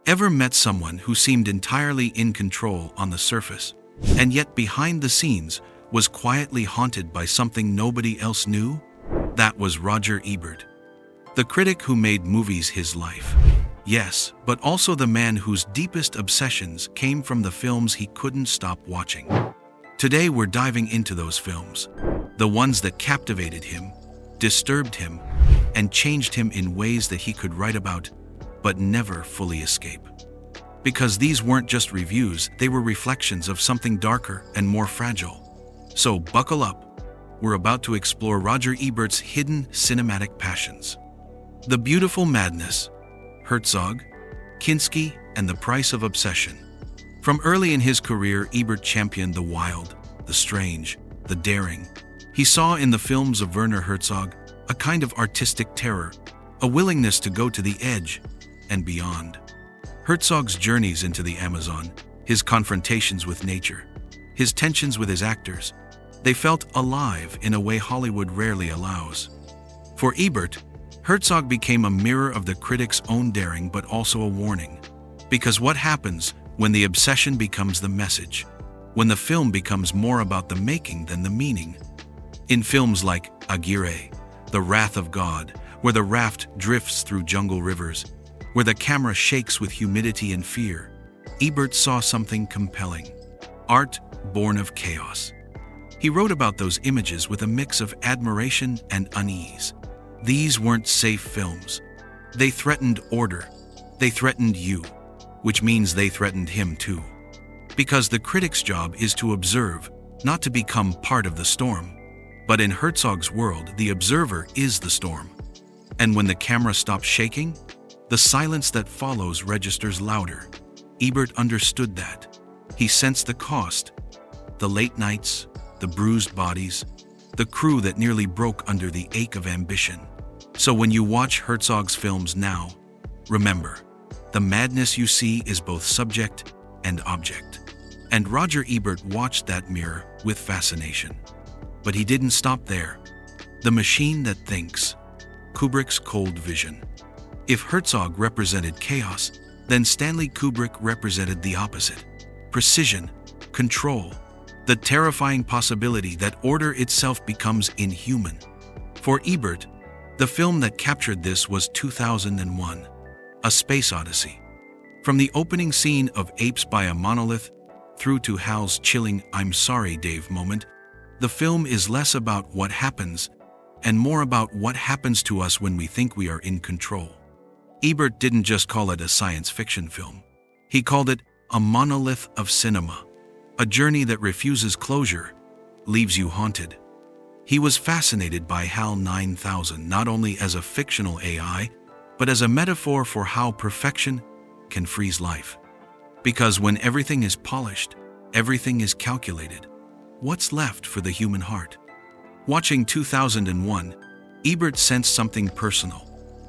Ever met someone who seemed entirely in control on the surface, and yet behind the scenes was quietly haunted by something nobody else knew? That was Roger Ebert, the critic who made movies his life. Yes, but also the man whose deepest obsessions came from the films he couldn't stop watching. Today we're diving into those films, the ones that captivated him, disturbed him, and changed him in ways that he could write about, but never fully escape. Because these weren't just reviews, they were reflections of something darker and more fragile. So buckle up, we're about to explore Roger Ebert's hidden cinematic passions. The Beautiful Madness, Herzog, Kinski, and the Price of Obsession. From early in his career, Ebert championed the wild, the strange, the daring. He saw in the films of Werner Herzog a kind of artistic terror, a willingness to go to the edge and beyond. Herzog's journeys into the Amazon, his confrontations with nature, his tensions with his actors, they felt alive in a way Hollywood rarely allows. For Ebert, Herzog became a mirror of the critic's own daring, but also a warning. Because what happens when the obsession becomes the message? When the film becomes more about the making than the meaning? In films like Aguirre, The Wrath of God, where the raft drifts through jungle rivers, where the camera shakes with humidity and fear, Ebert saw something compelling. Art born of chaos. He wrote about those images with a mix of admiration and unease. These weren't safe films. They threatened order. They threatened you, which means they threatened him too. Because the critic's job is to observe, not to become part of the storm. But in Herzog's world, the observer is the storm. And when the camera stops shaking, the silence that follows registers louder. Ebert understood that. He sensed the cost, the late nights, the bruised bodies, the crew that nearly broke under the ache of ambition. So when you watch Herzog's films now, remember, the madness you see is both subject and object. And Roger Ebert watched that mirror with fascination. But he didn't stop there. The machine that thinks. Kubrick's cold vision. If Herzog represented chaos, then Stanley Kubrick represented the opposite. Precision, control, the terrifying possibility that order itself becomes inhuman. For Ebert, the film that captured this was 2001, A Space Odyssey. From the opening scene of Apes by a Monolith through to Hal's chilling "I'm sorry, Dave" moment, the film is less about what happens and more about what happens to us when we think we are in control. Ebert didn't just call it a science fiction film. He called it a monolith of cinema, a journey that refuses closure, leaves you haunted. He was fascinated by HAL 9000 not only as a fictional AI, but as a metaphor for how perfection can freeze life. Because when everything is polished, everything is calculated, what's left for the human heart? Watching 2001, Ebert sensed something personal.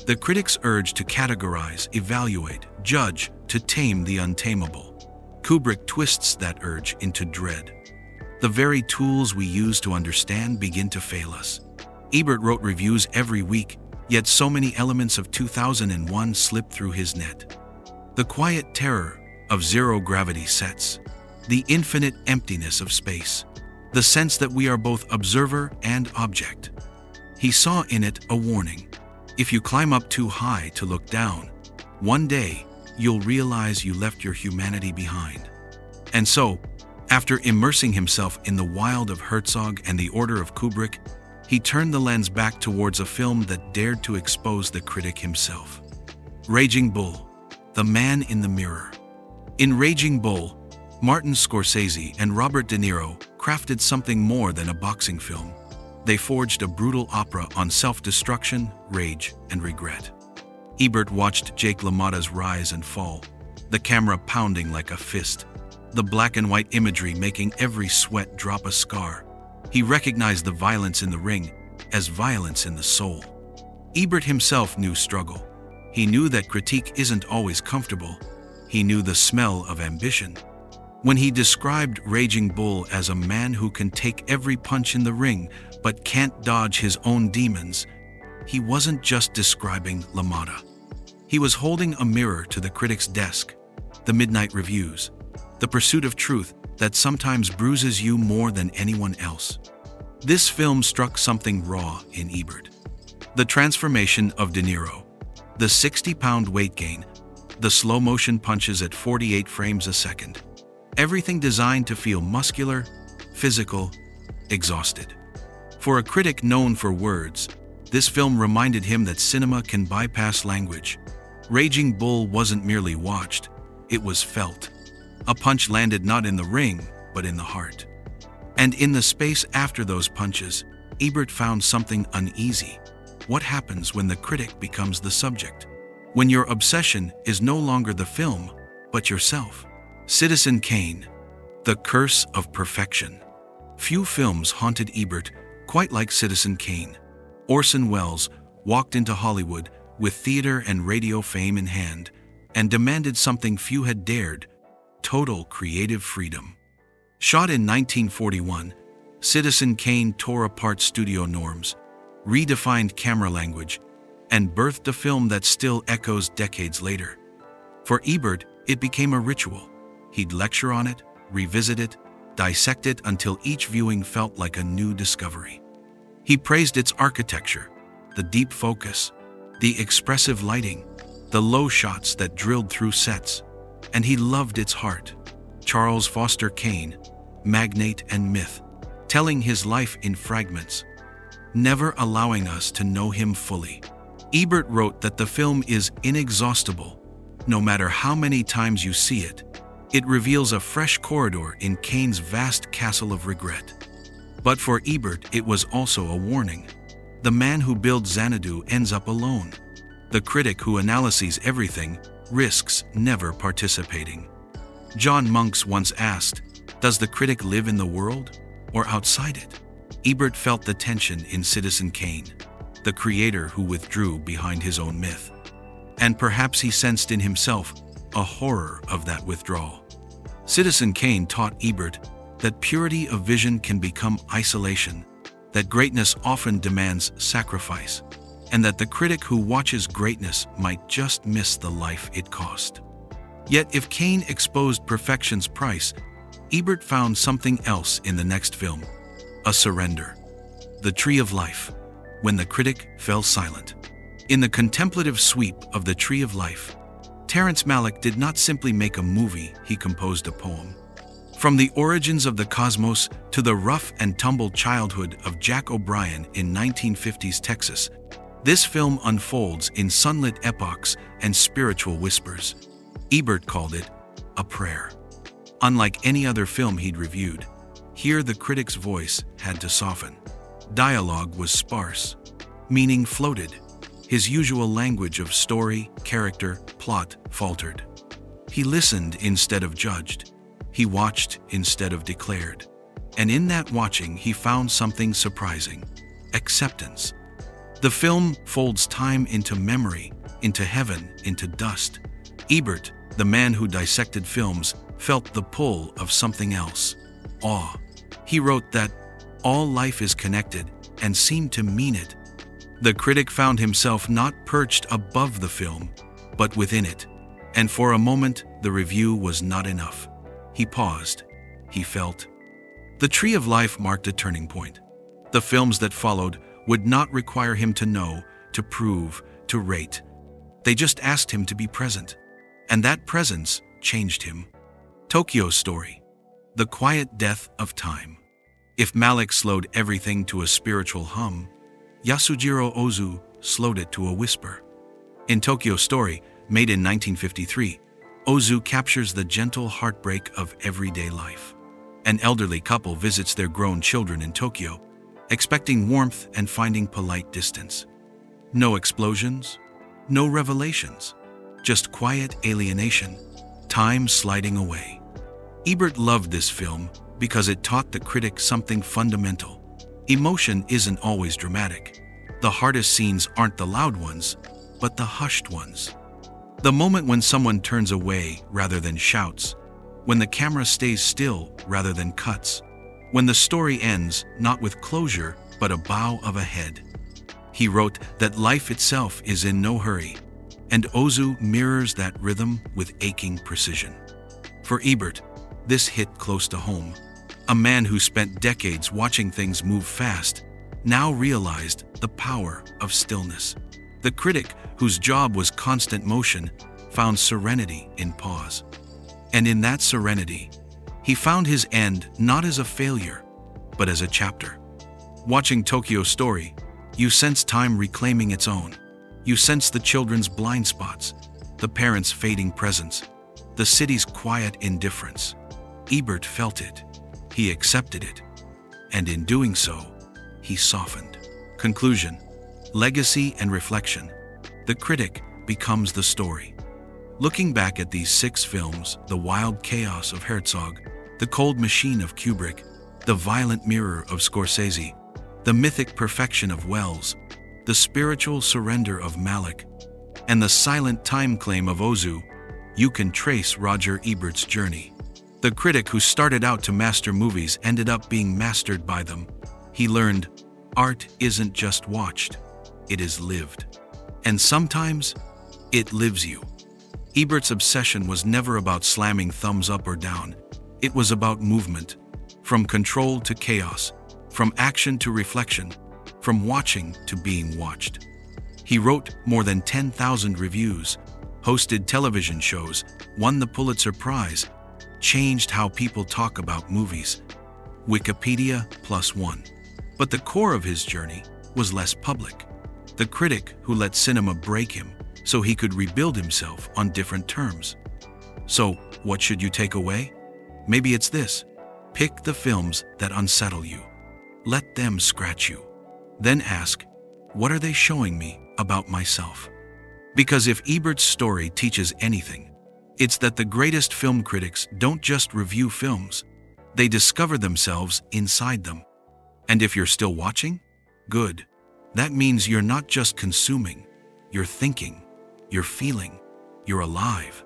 The critic's urge to categorize, evaluate, judge, to tame the untamable. Kubrick twists that urge into dread. The very tools we use to understand begin to fail us. Ebert wrote reviews every week, yet so many elements of 2001 slipped through his net. The quiet terror of zero-gravity sets, the infinite emptiness of space, the sense that we are both observer and object. He saw in it a warning. If you climb up too high to look down, one day you'll realize you left your humanity behind. And so, after immersing himself in the wild of Herzog and the order of Kubrick, he turned the lens back towards a film that dared to expose the critic himself. Raging Bull, The Man in the Mirror. In Raging Bull, Martin Scorsese and Robert De Niro crafted something more than a boxing film. They forged a brutal opera on self-destruction, rage, and regret. Ebert watched Jake LaMotta's rise and fall, the camera pounding like a fist, the black and white imagery making every sweat drop a scar. He recognized the violence in the ring as violence in the soul. Ebert himself knew struggle. He knew that critique isn't always comfortable. He knew the smell of ambition. When he described Raging Bull as a man who can take every punch in the ring but can't dodge his own demons, he wasn't just describing LaMotta. He was holding a mirror to the critic's desk, the midnight reviews, the pursuit of truth that sometimes bruises you more than anyone else. This film struck something raw in Ebert. The transformation of De Niro, the 60-pound weight gain, the slow-motion punches at 48 frames a second. Everything designed to feel muscular, physical, exhausted. For a critic known for words, this film reminded him that cinema can bypass language. Raging Bull wasn't merely watched, it was felt. A punch landed not in the ring, but in the heart. And in the space after those punches, Ebert found something uneasy. What happens when the critic becomes the subject? When your obsession is no longer the film, but yourself? Citizen Kane, The Curse of Perfection. Few films haunted Ebert quite like Citizen Kane. Orson Welles walked into Hollywood with theater and radio fame in hand and demanded something few had dared: total creative freedom. Shot in 1941, Citizen Kane tore apart studio norms, redefined camera language, and birthed a film that still echoes decades later. For Ebert, it became a ritual. He'd lecture on it, revisit it, dissect it until each viewing felt like a new discovery. He praised its architecture, the deep focus, the expressive lighting, the low shots that drilled through sets, and he loved its heart. Charles Foster Kane, magnate and myth, telling his life in fragments, never allowing us to know him fully. Ebert wrote that the film is inexhaustible. No matter how many times you see it, it reveals a fresh corridor in Kane's vast castle of regret. But for Ebert, it was also a warning. The man who builds Xanadu ends up alone. The critic who analyzes everything risks never participating. John Monks once asked, "Does the critic live in the world or outside it?" Ebert felt the tension in Citizen Kane, the creator who withdrew behind his own myth. And perhaps he sensed in himself a horror of that withdrawal. Citizen Kane taught Ebert that purity of vision can become isolation, that greatness often demands sacrifice, and that the critic who watches greatness might just miss the life it cost. Yet if Kane exposed perfection's price, Ebert found something else in the next film: a surrender. The Tree of Life, when the critic fell silent. In the contemplative sweep of The Tree of Life, Terrence Malick did not simply make a movie, he composed a poem. From the origins of the cosmos to the rough and tumble childhood of Jack O'Brien in 1950s Texas, this film unfolds in sunlit epochs and spiritual whispers. Ebert called it a prayer. Unlike any other film he'd reviewed, here the critic's voice had to soften. Dialogue was sparse. Meaning floated. His usual language of story, character, plot faltered. He listened instead of judged. He watched instead of declared. And in that watching he found something surprising: acceptance. The film folds time into memory, into heaven, into dust. Ebert, the man who dissected films, felt the pull of something else: awe. He wrote that all life is connected and seemed to mean it. The critic found himself not perched above the film, but within it. And for a moment, the review was not enough. He paused. He felt. The Tree of Life marked a turning point. The films that followed would not require him to know, to prove, to rate. They just asked him to be present. And that presence changed him. Tokyo Story. The Quiet Death of Time. If Malick slowed everything to a spiritual hum, Yasujiro Ozu slowed it to a whisper. In Tokyo Story, made in 1953, Ozu captures the gentle heartbreak of everyday life. An elderly couple visits their grown children in Tokyo, expecting warmth and finding polite distance. No explosions, no revelations, just quiet alienation, time sliding away. Ebert loved this film because it taught the critic something fundamental. Emotion isn't always dramatic. The hardest scenes aren't the loud ones, but the hushed ones. The moment when someone turns away rather than shouts, when the camera stays still rather than cuts, when the story ends not with closure but a bow of a head. He wrote that life itself is in no hurry. and Ozu mirrors that rhythm with aching precision. For Ebert, this hit close to home. A man who spent decades watching things move fast now realized the power of stillness. The critic, whose job was constant motion, found serenity in pause. And in that serenity, he found his end not as a failure, but as a chapter. Watching Tokyo Story, you sense time reclaiming its own. You sense the children's blind spots, the parents' fading presence, the city's quiet indifference. Ebert felt it. He accepted it. And in doing so, he softened. Conclusion: legacy and reflection. The critic becomes the story. Looking back at these 6 films, the wild chaos of Herzog, the cold machine of Kubrick, the violent mirror of Scorsese, the mythic perfection of Wells, the spiritual surrender of Malick, and the silent time claim of Ozu, you can trace Roger Ebert's journey. The critic who started out to master movies ended up being mastered by them. He learned, art isn't just watched, it is lived. And sometimes, it lives you. Ebert's obsession was never about slamming thumbs up or down. It was about movement, from control to chaos, from action to reflection, from watching to being watched. He wrote more than 10,000 reviews, hosted television shows, won the Pulitzer Prize, changed how people talk about movies. Wikipedia +1. But the core of his journey was less public. The critic who let cinema break him so he could rebuild himself on different terms. So, what should you take away? Maybe it's this: pick the films that unsettle you. Let them scratch you. Then ask, what are they showing me about myself? Because if Ebert's story teaches anything, it's that the greatest film critics don't just review films, they discover themselves inside them. And if you're still watching, good. That means you're not just consuming, you're thinking, you're feeling, you're alive.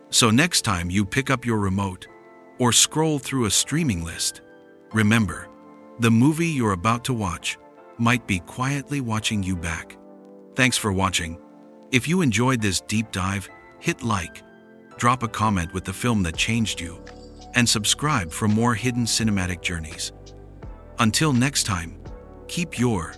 So next time you pick up your remote or scroll through a streaming list, remember, the movie you're about to watch might be quietly watching you back. Thanks for watching. If you enjoyed this deep dive, hit like, drop a comment with the film that changed you, and subscribe for more hidden cinematic journeys. Until next time, keep your